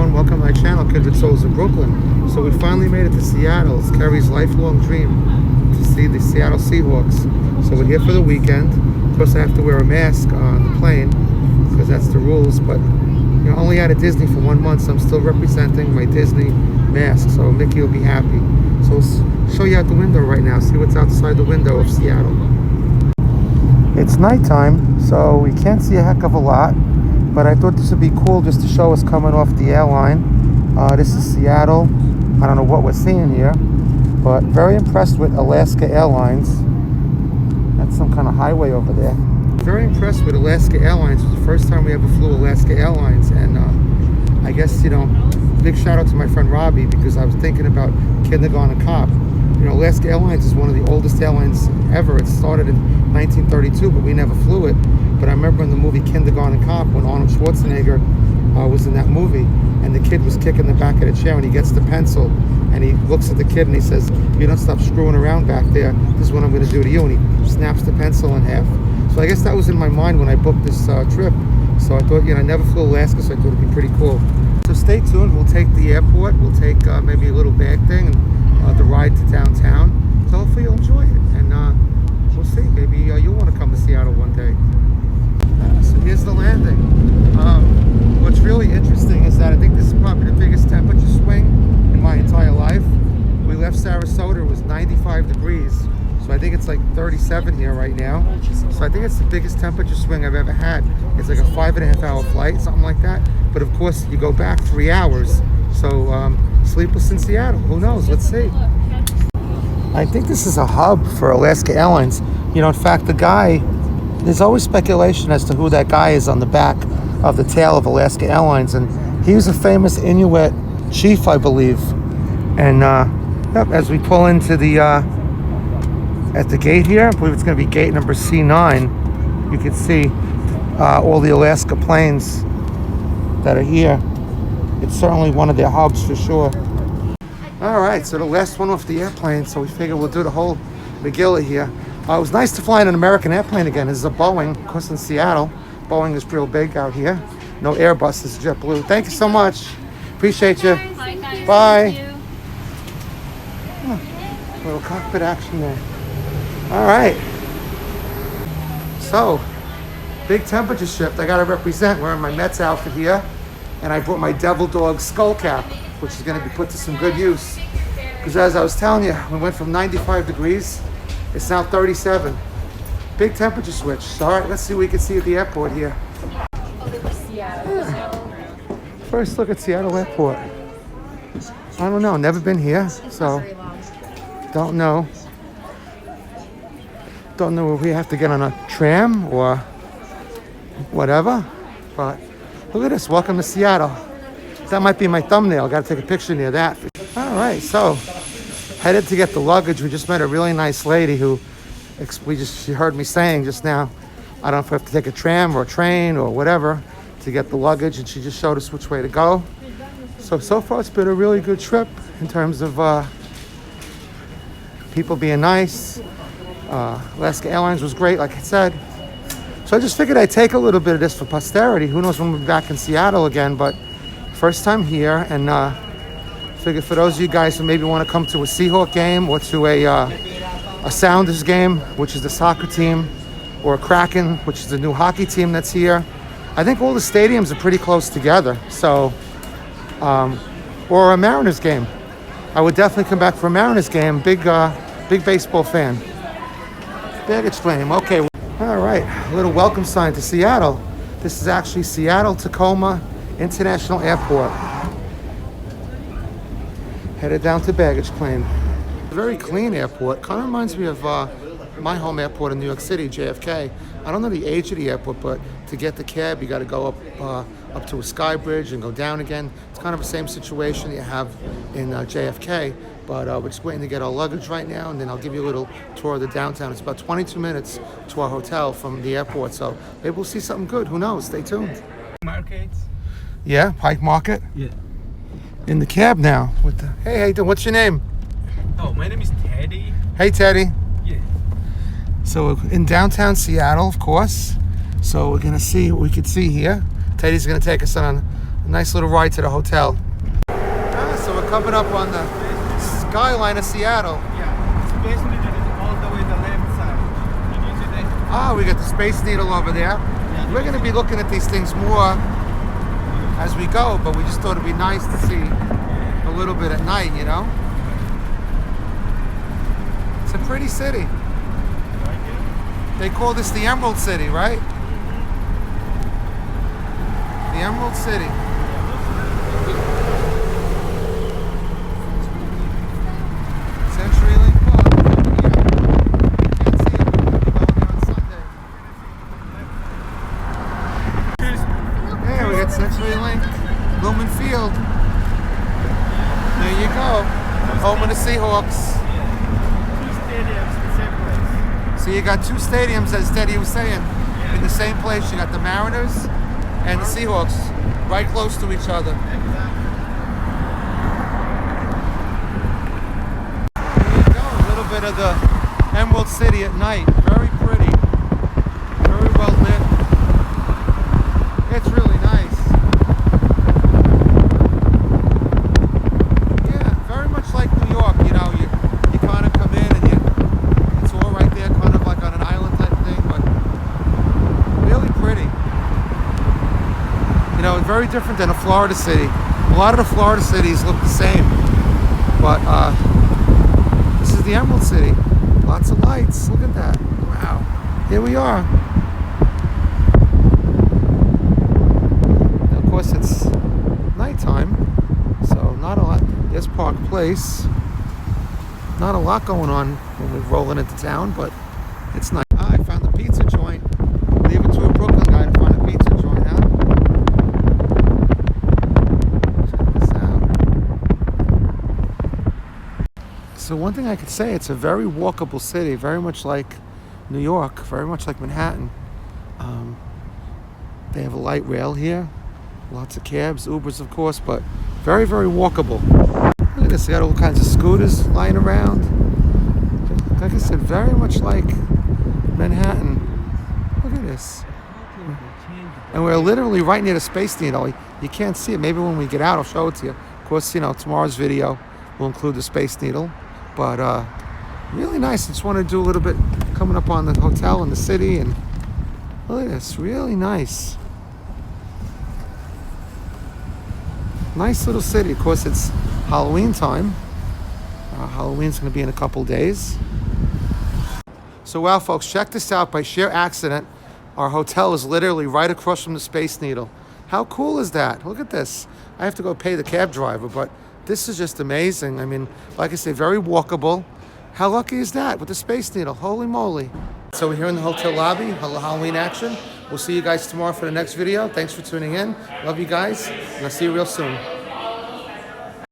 everyone, welcome to my channel, Kindred Souls in Brooklyn. So we finally made it to Seattle. It's Kerry's lifelong dream to see the Seattle Seahawks. So we're here for the weekend. Of course I have to wear a mask on the plane because that's the rules, but you know, only out of Disney for 1 month, so I'm still representing my Disney mask, so Mickey will be happy. So I'll show you out the window right now, see what's outside the window of Seattle. It's nighttime, so we can't see a heck of a lot, but I thought this would be cool just to show us coming off the airline. This is Seattle. I don't know what we're seeing here, but very impressed with Alaska Airlines. That's some kind of highway over there. Very impressed with Alaska Airlines. It was the first time we ever flew Alaska Airlines, and I guess, you know, big shout out to my friend Robbie, because I was thinking about Kindergarten Cop. You know, Alaska Airlines is one of the oldest airlines ever. It started in 1932, but we never flew it. But I remember in the movie Kindergarten Cop, when Arnold Schwarzenegger was in that movie, and the kid was kicking the back of the chair, and he gets the pencil, and he looks at the kid and he says, "If you don't stop screwing around back there, this is what I'm going to do to you." And he snaps the pencil in half. So I guess that was in my mind when I booked this trip. So I thought, you know, I never flew Alaska, so I thought it'd be pretty cool. So stay tuned. We'll take the airport. We'll take maybe a little bag thing and the ride to downtown. So hopefully you'll enjoy it, and we'll see. Maybe you'll want to come to Seattle one day. So here's the landing. What's really interesting is that I think this is probably the biggest temperature swing in my entire life. We left Sarasota, it was 95 degrees. So I think it's like 37 here right now. So I think it's the biggest temperature swing I've ever had. It's like a 5.5 hour flight, something like that. But of course, you go back 3 hours. So sleepless in Seattle, who knows? Let's see. I think this is a hub for Alaska Airlines. You know, in fact, the guy, there's always speculation as to who that guy is on the back of the tail of Alaska Airlines. And he was a famous Inuit chief, I believe. And yep, as we pull into the at the gate here, I believe it's going to be gate number C9. You can see all the Alaska planes that are here. It's certainly one of their hubs for sure. All right, so the last one off the airplane, so we figure we'll do the whole McGilla here. It was nice to fly in an American airplane again. This is a Boeing, of course in Seattle. Boeing is real big out here. No Airbus, this is JetBlue. Thank you so much. Appreciate you. Bye, guys. Bye. Little cockpit action there. All right. So, big temperature shift. I got to represent. Wearing my Mets outfit here. And I brought my Devil Dog skull cap, which is going to be put to some good use. Because as I was telling you, we went from 95 degrees. It's now 37. Big temperature switch. So, all right, let's see what we can see at the airport here. Yeah. First look at Seattle Airport. I don't know. Never been here, so don't know. Don't know if we have to get on a tram or whatever. But look at this. Welcome to Seattle. That might be my thumbnail. Got to take a picture near that. All right, so headed to get the luggage. We just met a really nice lady who she heard me saying just now, I don't know if I have to take a tram or a train or whatever to get the luggage, and she just showed us which way to go. So far it's been a really good trip in terms of people being nice. Alaska Airlines was great, like I said. So I just figured I'd take a little bit of this for posterity. Who knows when we'll be back in Seattle again, but first time here, and figured for those of you guys who maybe want to come to a Seahawk game or to a Sounders game, which is the soccer team, or a Kraken, which is the new hockey team that's here. I think all the stadiums are pretty close together. So, or a Mariners game. I would definitely come back for a Mariners game. Big baseball fan. Baggage claim. Okay. All right. A little welcome sign to Seattle. This is actually Seattle-Tacoma International Airport. Headed down to baggage claim. Very clean airport. Kind of reminds me of my home airport in New York City, JFK. I don't know the age of the airport, but to get the cab, you got to go up to a sky bridge and go down again. It's kind of the same situation you have in JFK, but we're just waiting to get our luggage right now, and then I'll give you a little tour of the downtown. It's about 22 minutes to our hotel from the airport, so maybe we'll see something good. Who knows? Stay tuned. Markets? Yeah, Pike Market. Yeah. In the cab now. With the hey, how you doing? What's your name? Oh, my name is Teddy. Hey, Teddy. Yeah. So we're in downtown Seattle, of course. So we're gonna see what we could see here. Teddy's gonna take us on A nice little ride to the hotel. So we're coming up on the Skyline of Seattle. Yeah, it's basically all the way the left side. You need to We got the Space Needle over there. We're going to be looking at these things more as we go, but we just thought it'd be nice to see a little bit at night, you know? It's a pretty city. They call this the Emerald City, right? The Emerald City. CenturyLink Park. You can't see it, but we'll be going there on Sunday. Yeah, we got CenturyLink, Lumen Field. There you go. Home of the Seahawks. Two stadiums in the same place. So you got two stadiums, as Teddy was saying, in the same place. You got the Mariners and the Seahawks right close to each other. There you go, a little bit of the Emerald City at night. Very pretty, very well lit. It's really nice. Yeah, very much like New York, you know, you kind of come in and it's all right there, kind of like on an island type thing, but really pretty. You know, very different than a Florida city. A lot of the Florida cities look the same, but this is the Emerald City. Lots of lights. Look at that. Wow. Here we are. Now, of course, it's nighttime, so not a lot. There's Park Place. Not a lot going on when we're rolling into town, but it's nice. I found the pizza joint. Leave it to a Brooklyn guy to find a pizza joint, huh? So one thing I could say, it's a very walkable city, very much like New York, very much like Manhattan. They have a light rail here, lots of cabs, Ubers of course, but very, very walkable. Look at this, they got all kinds of scooters lying around. Like I said, very much like Manhattan. Look at this. And we're literally right near the Space Needle. You can't see it. Maybe when we get out, I'll show it to you. Of course, you know, tomorrow's video will include the Space Needle. But really nice. I just want to do a little bit coming up on the hotel and the city. And look at this. Really nice. Nice little city. Of course, it's Halloween time. Halloween's going to be in a couple days. So, wow, folks, check this out. By sheer accident, our hotel is literally right across from the Space Needle. How cool is that? Look at this. I have to go pay the cab driver, but this is just amazing. I mean, like I say, very walkable. How lucky is that with the Space Needle? Holy moly. So we're here in the hotel lobby, Halloween action. We'll see you guys tomorrow for the next video. Thanks for tuning in. Love you guys, and I'll see you real soon.